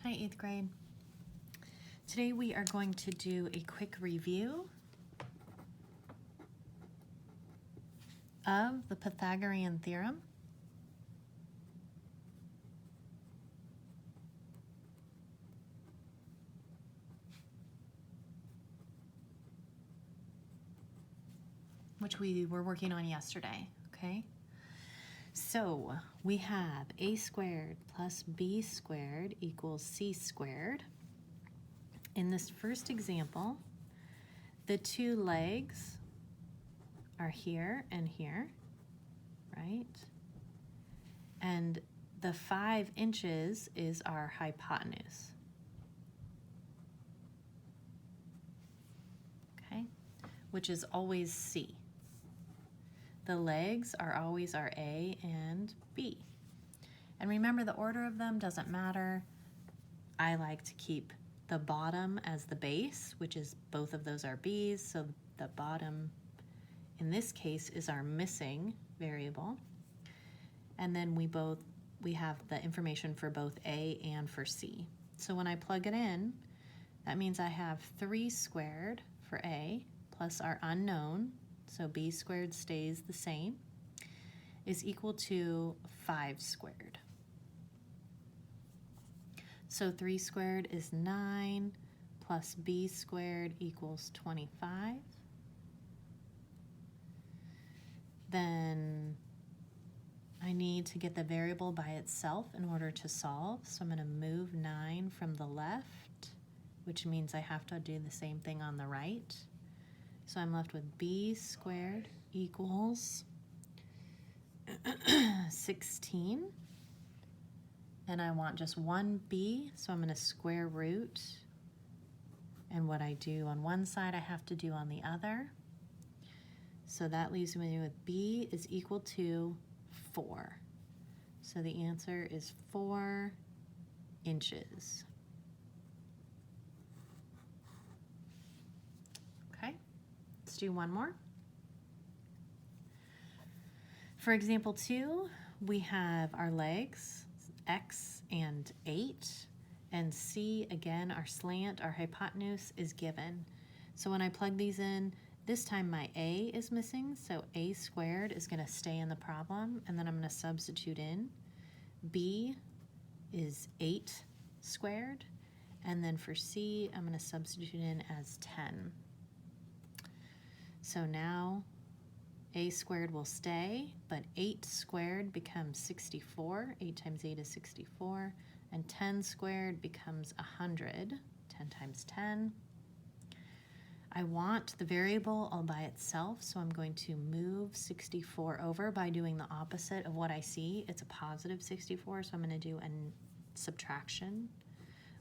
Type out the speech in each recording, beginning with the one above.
Hi, 8th grade. Today we are going to do a quick review of the Pythagorean theorem. Which we were working on yesterday, okay? So we have a squared plus b squared equals c squared. In this first example, the two legs are here and here, right? And the 5 inches is our hypotenuse. Okay, which is always C. The legs are always our A and B. And remember, the order of them doesn't matter. I like to keep the bottom as the base, which is both of those are B's, so the bottom in this case is our missing variable. And then we have the information for both A and for C. So when I plug it in, that means I have 3 squared for A plus our unknown, so b squared stays the same, is equal to 5 squared. So 3 squared is 9 plus b squared equals 25. Then I need to get the variable by itself in order to solve, so I'm going to move 9 from the left, which means I have to do the same thing on the right. So I'm left with b squared equals 16. And I want just one b, so I'm going to square root. And what I do on one side, I have to do on the other. So that leaves me with b is equal to 4. So the answer is 4 inches. Okay, let's do one more. For example 2, we have our legs, x and 8, and c, again, our slant, our hypotenuse is given. So when I plug these in, this time my a is missing, so a squared is going to stay in the problem, and then I'm going to substitute in. B is 8 squared, and then for c, I'm going to substitute in as 10. So now a squared will stay, but 8 squared becomes 64. 8 times 8 is 64. And 10 squared becomes 100. 10 times 10. I want the variable all by itself, so I'm going to move 64 over by doing the opposite of what I see. It's a positive 64, so I'm going to do a subtraction,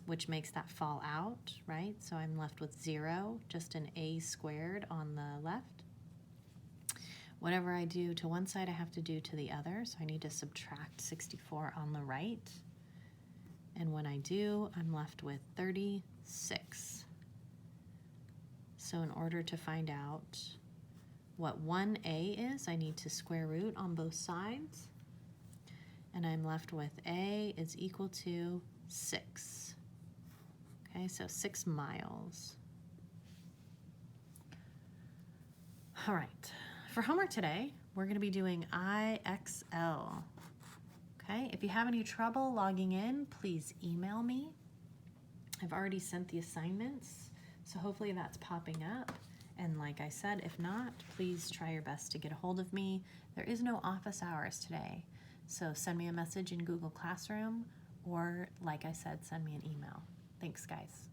which makes that fall out, right? So I'm left with 0, just an a squared on the left. Whatever I do to one side, I have to do to the other, so I need to subtract 64 on the right. And when I do, I'm left with 36. So in order to find out what 1a is, I need to square root on both sides. And I'm left with a is equal to 6. Okay, so 6 miles. All right. For homework today, we're going to be doing IXL. Okay, if you have any trouble logging in, please email me. I've already sent the assignments, so hopefully that's popping up. And like I said, if not, please try your best to get a hold of me. There is no office hours today, so send me a message in Google Classroom, or like I said, send me an email. Thanks, guys.